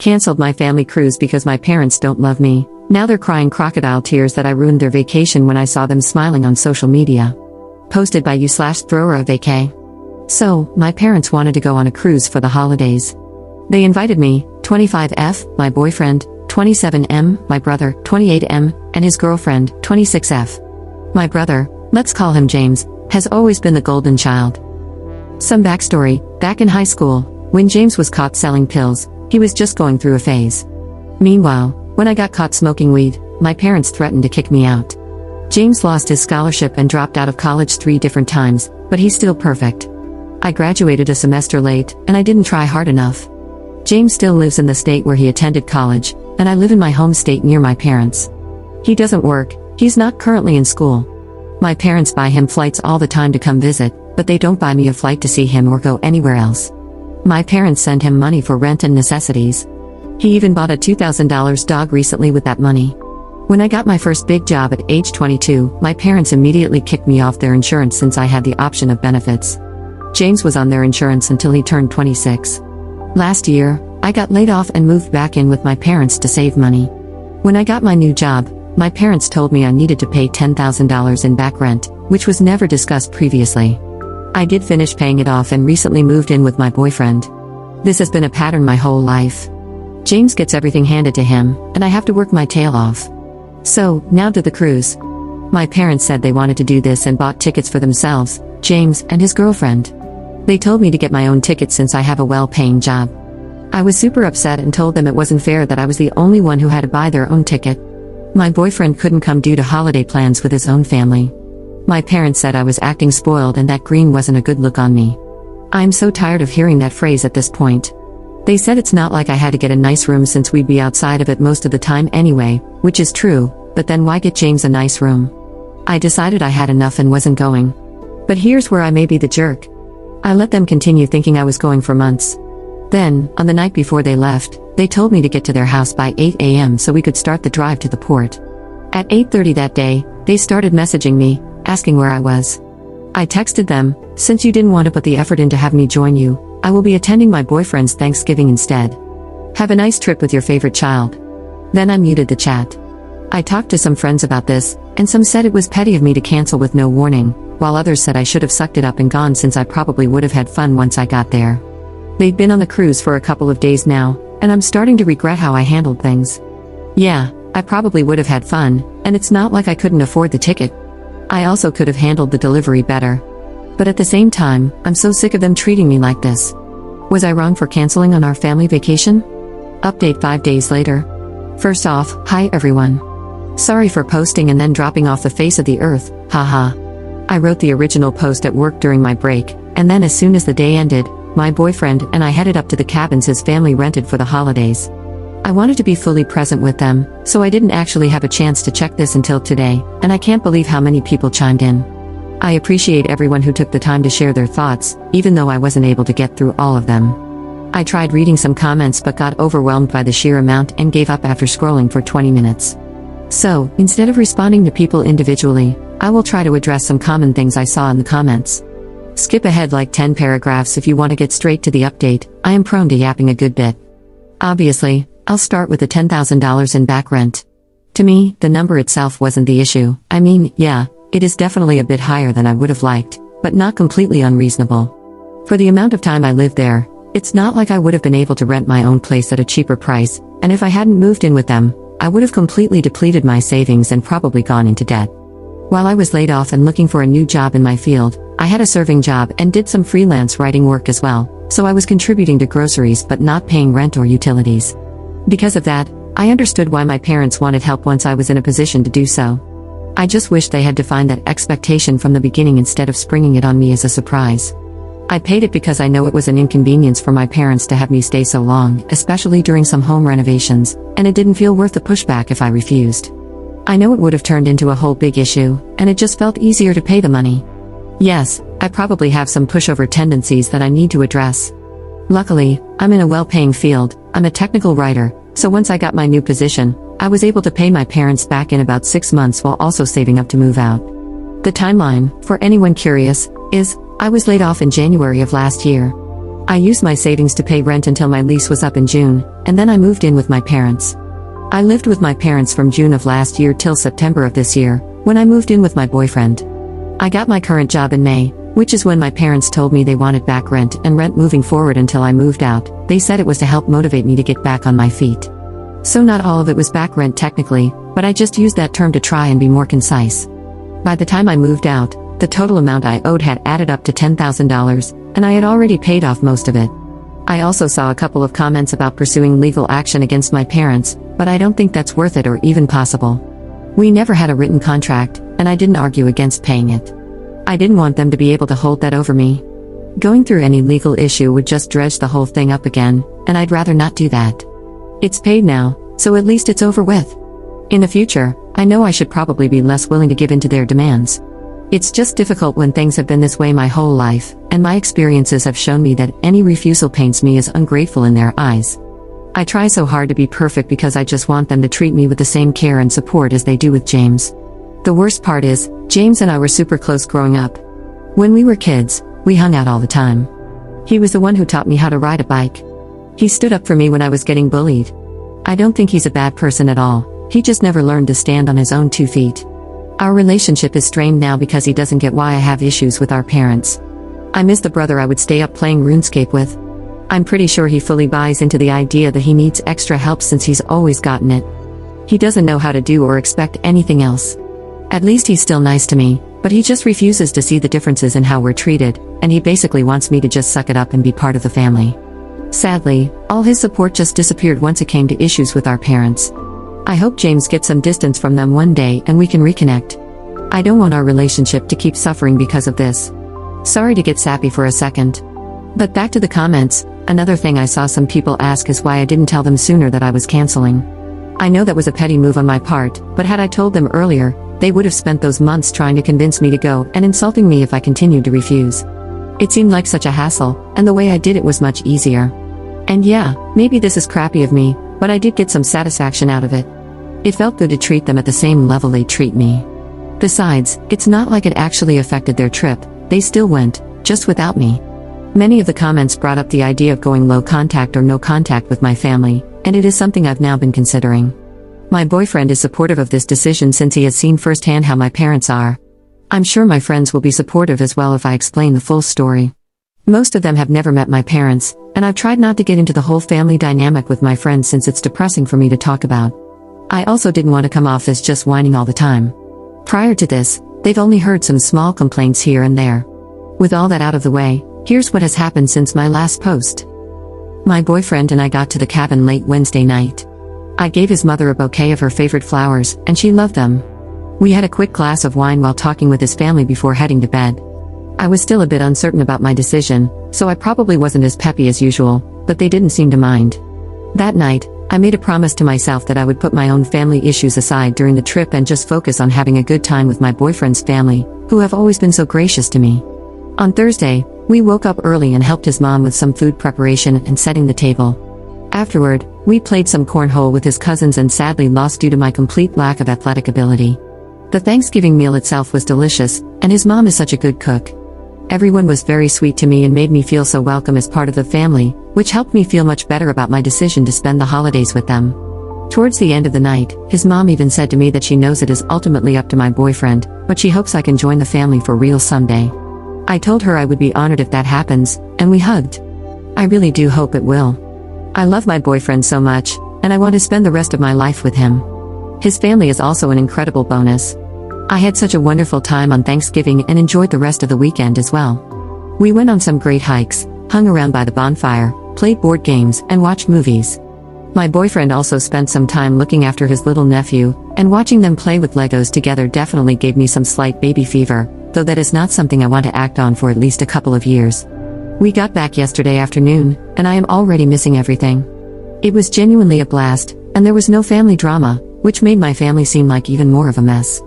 Cancelled my family cruise because my parents don't love me. Now they're crying crocodile tears that I ruined their vacation when I saw them smiling on social media. Posted by you/throweravacay. So, my parents wanted to go on a cruise for the holidays. They invited me, 25F, my boyfriend, 27M, my brother, 28M, and his girlfriend, 26F. My brother, let's call him James, has always been the golden child. Some backstory: back in high school, when James was caught selling pills, he was just going through a phase. Meanwhile, when I got caught smoking weed, my parents threatened to kick me out. James lost his scholarship and dropped out of college 3 different times, but he's still perfect. I graduated a semester late, and I didn't try hard enough. James still lives in the state where he attended college, and I live in my home state near my parents. He doesn't work, he's not currently in school. My parents buy him flights all the time to come visit, but they don't buy me a flight to see him or go anywhere else. My parents send him money for rent and necessities. He even bought a $2,000 dog recently with that money. When I got my first big job at age 22, my parents immediately kicked me off their insurance since I had the option of benefits. James was on their insurance until he turned 26. Last year, I got laid off and moved back in with my parents to save money. When I got my new job, my parents told me I needed to pay $10,000 in back rent, which was never discussed previously. I did finish paying it off and recently moved in with my boyfriend. This has been a pattern my whole life. James gets everything handed to him, and I have to work my tail off. So, now to the cruise. My parents said they wanted to do this and bought tickets for themselves, James, and his girlfriend. They told me to get my own ticket since I have a well-paying job. I was super upset and told them it wasn't fair that I was the only one who had to buy their own ticket. My boyfriend couldn't come due to holiday plans with his own family. My parents said I was acting spoiled and that green wasn't a good look on me. I'm so tired of hearing that phrase at this point. They said it's not like I had to get a nice room since we'd be outside of it most of the time anyway, which is true, but then why get James a nice room? I decided I had enough and wasn't going. But here's where I may be the jerk. I let them continue thinking I was going for months. Then, on the night before they left, they told me to get to their house by 8 a.m. so we could start the drive to the port. At 8:30 that day, they started messaging me, asking where I was. I texted them, since you didn't want to put the effort in to have me join you, I will be attending my boyfriend's Thanksgiving instead. Have a nice trip with your favorite child. Then I muted the chat. I talked to some friends about this, and some said it was petty of me to cancel with no warning, while others said I should have sucked it up and gone since I probably would have had fun once I got there. They've been on the cruise for a couple of days now, and I'm starting to regret how I handled things. Yeah, I probably would have had fun, and it's not like I couldn't afford the ticket. I also could have handled the delivery better. But at the same time, I'm so sick of them treating me like this. Was I wrong for canceling on our family vacation? Update 5 days later. First off, hi everyone. Sorry for posting and then dropping off the face of the earth, haha. I wrote the original post at work during my break, and then as soon as the day ended, my boyfriend and I headed up to the cabins his family rented for the holidays. I wanted to be fully present with them, so I didn't actually have a chance to check this until today, and I can't believe how many people chimed in. I appreciate everyone who took the time to share their thoughts, even though I wasn't able to get through all of them. I tried reading some comments but got overwhelmed by the sheer amount and gave up after scrolling for 20 minutes. So, instead of responding to people individually, I will try to address some common things I saw in the comments. Skip ahead like 10 paragraphs if you want to get straight to the update. I am prone to yapping a good bit. Obviously, I'll start with the $10,000 in back rent. To me, the number itself wasn't the issue. I mean, yeah, it is definitely a bit higher than I would have liked, but not completely unreasonable. For the amount of time I lived there, it's not like I would have been able to rent my own place at a cheaper price, and if I hadn't moved in with them, I would have completely depleted my savings and probably gone into debt. While I was laid off and looking for a new job in my field, I had a serving job and did some freelance writing work as well, so I was contributing to groceries but not paying rent or utilities. Because of that, I understood why my parents wanted help once I was in a position to do so. I just wish they had defined that expectation from the beginning instead of springing it on me as a surprise. I paid it because I know it was an inconvenience for my parents to have me stay so long, especially during some home renovations, and it didn't feel worth the pushback if I refused. I know it would have turned into a whole big issue, and it just felt easier to pay the money. Yes, I probably have some pushover tendencies that I need to address. Luckily, I'm in a well-paying field. I'm a technical writer, so once I got my new position, I was able to pay my parents back in about 6 months while also saving up to move out. The timeline, for anyone curious, is I was laid off in January of last year. I used my savings to pay rent until my lease was up in June, and then I moved in with my parents. I lived with my parents from June of last year till September of this year, when I moved in with my boyfriend. I got my current job in May, which is when my parents told me they wanted back rent and rent moving forward until I moved out. They said it was to help motivate me to get back on my feet. So not all of it was back rent technically, but I just used that term to try and be more concise. By the time I moved out, the total amount I owed had added up to $10,000, and I had already paid off most of it. I also saw a couple of comments about pursuing legal action against my parents, but I don't think that's worth it or even possible. We never had a written contract, and I didn't argue against paying it. I didn't want them to be able to hold that over me. Going through any legal issue would just dredge the whole thing up again, and I'd rather not do that. It's paid now, so at least it's over with. In the future, I know I should probably be less willing to give in to their demands. It's just difficult when things have been this way my whole life, and my experiences have shown me that any refusal paints me as ungrateful in their eyes. I try so hard to be perfect because I just want them to treat me with the same care and support as they do with James. The worst part is, James and I were super close growing up. When we were kids, we hung out all the time. He was the one who taught me how to ride a bike. He stood up for me when I was getting bullied. I don't think he's a bad person at all, he just never learned to stand on his own 2 feet. Our relationship is strained now because he doesn't get why I have issues with our parents. I miss the brother I would stay up playing RuneScape with. I'm pretty sure he fully buys into the idea that he needs extra help since he's always gotten it. He doesn't know how to do or expect anything else. At least he's still nice to me, but he just refuses to see the differences in how we're treated, and he basically wants me to just suck it up and be part of the family. Sadly, all his support just disappeared once it came to issues with our parents. I hope James gets some distance from them one day and we can reconnect. I don't want our relationship to keep suffering because of this. Sorry to get sappy for a second. But back to the comments, another thing I saw some people ask is why I didn't tell them sooner that I was canceling. I know that was a petty move on my part, but had I told them earlier, they would have spent those months trying to convince me to go and insulting me if I continued to refuse. It seemed like such a hassle, and the way I did it was much easier. And yeah, maybe this is crappy of me, but I did get some satisfaction out of it. It felt good to treat them at the same level they treat me. Besides, it's not like it actually affected their trip, they still went, just without me. Many of the comments brought up the idea of going low contact or no contact with my family, and it is something I've now been considering. My boyfriend is supportive of this decision since he has seen firsthand how my parents are. I'm sure my friends will be supportive as well if I explain the full story. Most of them have never met my parents, and I've tried not to get into the whole family dynamic with my friends since it's depressing for me to talk about. I also didn't want to come off as just whining all the time. Prior to this, they've only heard some small complaints here and there. With all that out of the way, here's what has happened since my last post. My boyfriend and I got to the cabin late Wednesday night. I gave his mother a bouquet of her favorite flowers, and she loved them. We had a quick glass of wine while talking with his family before heading to bed. I was still a bit uncertain about my decision, so I probably wasn't as peppy as usual, but they didn't seem to mind. That night, I made a promise to myself that I would put my own family issues aside during the trip and just focus on having a good time with my boyfriend's family, who have always been so gracious to me. On Thursday, we woke up early and helped his mom with some food preparation and setting the table. Afterward, we played some cornhole with his cousins and sadly lost due to my complete lack of athletic ability. The Thanksgiving meal itself was delicious, and his mom is such a good cook. Everyone was very sweet to me and made me feel so welcome as part of the family, which helped me feel much better about my decision to spend the holidays with them. Towards the end of the night, his mom even said to me that she knows it is ultimately up to my boyfriend, but she hopes I can join the family for real someday. I told her I would be honored if that happens, and we hugged. I really do hope it will. I love my boyfriend so much, and I want to spend the rest of my life with him. His family is also an incredible bonus. I had such a wonderful time on Thanksgiving and enjoyed the rest of the weekend as well. We went on some great hikes, hung around by the bonfire, played board games, and watched movies. My boyfriend also spent some time looking after his little nephew, and watching them play with Legos together definitely gave me some slight baby fever, though that is not something I want to act on for at least a couple of years. We got back yesterday afternoon, and I am already missing everything. It was genuinely a blast, and there was no family drama, which made my family seem like even more of a mess.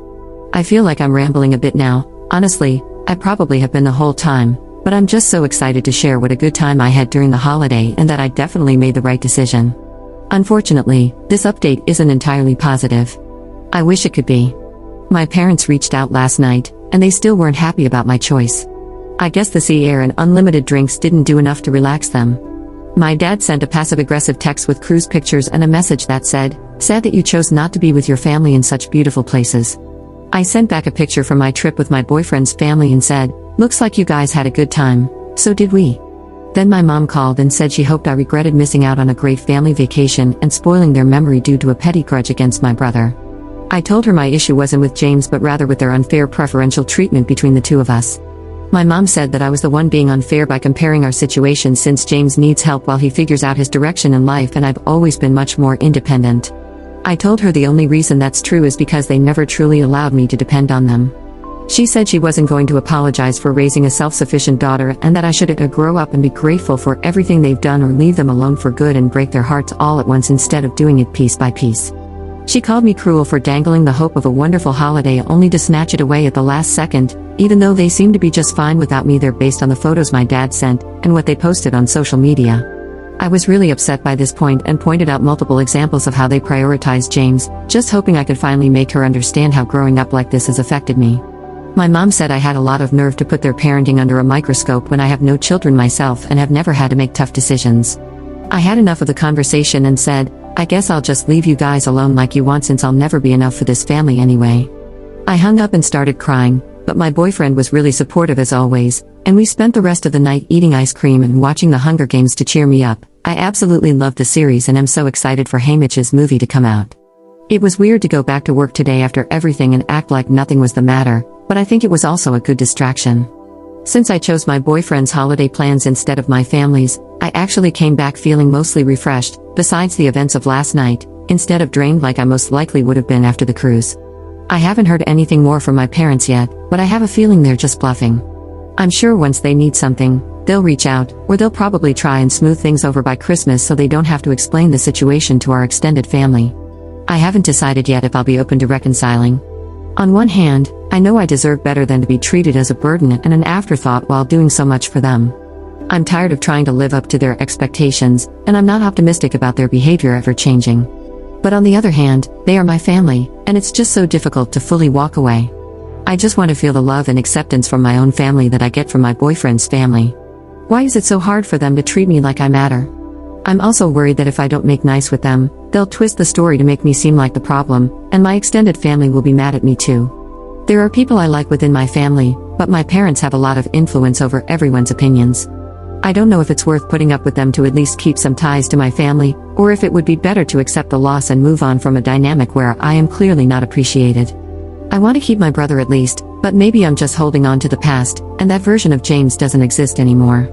I feel like I'm rambling a bit now. Honestly, I probably have been the whole time, but I'm just so excited to share what a good time I had during the holiday and that I definitely made the right decision. Unfortunately, this update isn't entirely positive. I wish it could be. My parents reached out last night, and they still weren't happy about my choice. I guess the sea air and unlimited drinks didn't do enough to relax them. My dad sent a passive-aggressive text with cruise pictures and a message that said, "Sad that you chose not to be with your family in such beautiful places." I sent back a picture from my trip with my boyfriend's family and said, "Looks like you guys had a good time, so did we." Then my mom called and said she hoped I regretted missing out on a great family vacation and spoiling their memory due to a petty grudge against my brother. I told her my issue wasn't with James but rather with their unfair preferential treatment between the two of us. My mom said that I was the one being unfair by comparing our situations since James needs help while he figures out his direction in life and I've always been much more independent. I told her the only reason that's true is because they never truly allowed me to depend on them. She said she wasn't going to apologize for raising a self-sufficient daughter and that I should grow up and be grateful for everything they've done or leave them alone for good and break their hearts all at once instead of doing it piece by piece. She called me cruel for dangling the hope of a wonderful holiday only to snatch it away at the last second, even though they seem to be just fine without me there based on the photos my dad sent and what they posted on social media. I was really upset by this point and pointed out multiple examples of how they prioritized James, just hoping I could finally make her understand how growing up like this has affected me. My mom said I had a lot of nerve to put their parenting under a microscope when I have no children myself and have never had to make tough decisions. I had enough of the conversation and said, "I guess I'll just leave you guys alone like you want since I'll never be enough for this family anyway." I hung up and started crying, but my boyfriend was really supportive as always, and we spent the rest of the night eating ice cream and watching the Hunger Games to cheer me up. I absolutely love the series and am so excited for Haymitch's movie to come out. It was weird to go back to work today after everything and act like nothing was the matter, but I think it was also a good distraction. Since I chose my boyfriend's holiday plans instead of my family's, I actually came back feeling mostly refreshed, besides the events of last night, instead of drained like I most likely would have been after the cruise. I haven't heard anything more from my parents yet, but I have a feeling they're just bluffing. I'm sure once they need something, they'll reach out, or they'll probably try and smooth things over by Christmas so they don't have to explain the situation to our extended family. I haven't decided yet if I'll be open to reconciling. On one hand, I know I deserve better than to be treated as a burden and an afterthought while doing so much for them. I'm tired of trying to live up to their expectations, and I'm not optimistic about their behavior ever changing. But on the other hand, they are my family, and it's just so difficult to fully walk away. I just want to feel the love and acceptance from my own family that I get from my boyfriend's family. Why is it so hard for them to treat me like I matter? I'm also worried that if I don't make nice with them, they'll twist the story to make me seem like the problem, and my extended family will be mad at me too. There are people I like within my family, but my parents have a lot of influence over everyone's opinions. I don't know if it's worth putting up with them to at least keep some ties to my family, or if it would be better to accept the loss and move on from a dynamic where I am clearly not appreciated. I want to keep my brother at least, but maybe I'm just holding on to the past, and that version of James doesn't exist anymore.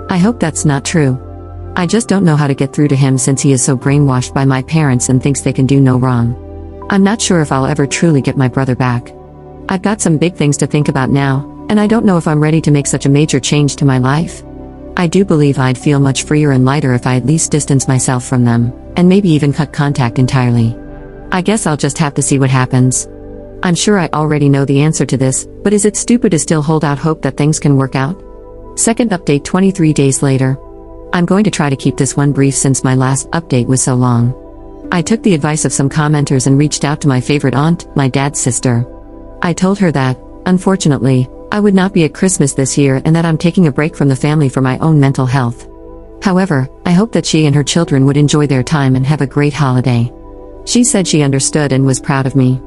I hope that's not true. I just don't know how to get through to him since he is so brainwashed by my parents and thinks they can do no wrong. I'm not sure if I'll ever truly get my brother back. I've got some big things to think about now, and I don't know if I'm ready to make such a major change to my life. I do believe I'd feel much freer and lighter if I at least distanced myself from them, and maybe even cut contact entirely. I guess I'll just have to see what happens. I'm sure I already know the answer to this, but is it stupid to still hold out hope that things can work out? Second update 23 days later. I'm going to try to keep this one brief since my last update was so long. I took the advice of some commenters and reached out to my favorite aunt, my dad's sister. I told her that, unfortunately, I would not be at Christmas this year and that I'm taking a break from the family for my own mental health. However, I hope that she and her children would enjoy their time and have a great holiday. She said she understood and was proud of me.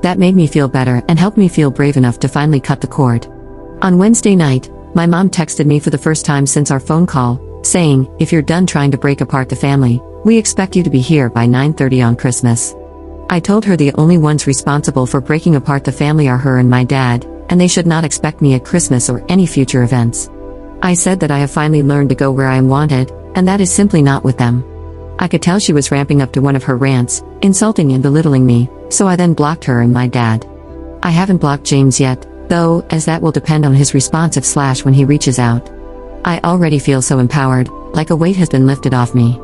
That made me feel better and helped me feel brave enough to finally cut the cord. On Wednesday night, my mom texted me for the first time since our phone call, saying, "If you're done trying to break apart the family, we expect you to be here by 9:30 on Christmas." I told her the only ones responsible for breaking apart the family are her and my dad, and they should not expect me at Christmas or any future events. I said that I have finally learned to go where I am wanted, and that is simply not with them. I could tell she was ramping up to one of her rants, insulting and belittling me, so I then blocked her and my dad. I haven't blocked James yet, though, as that will depend on his responsive / when he reaches out. I already feel so empowered, like a weight has been lifted off me.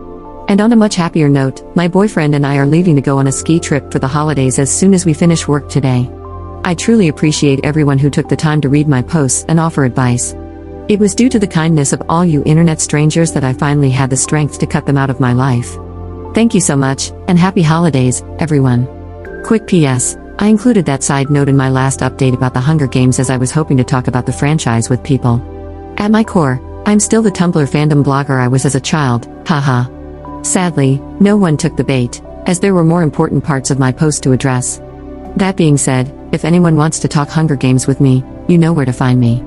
And on a much happier note, my boyfriend and I are leaving to go on a ski trip for the holidays as soon as we finish work today. I truly appreciate everyone who took the time to read my posts and offer advice. It was due to the kindness of all you internet strangers that I finally had the strength to cut them out of my life. Thank you so much, and happy holidays, everyone. Quick PS, I included that side note in my last update about the Hunger Games as I was hoping to talk about the franchise with people. At my core, I'm still the Tumblr fandom blogger I was as a child, haha. Sadly, no one took the bait, as there were more important parts of my post to address. That being said, if anyone wants to talk Hunger Games with me, you know where to find me.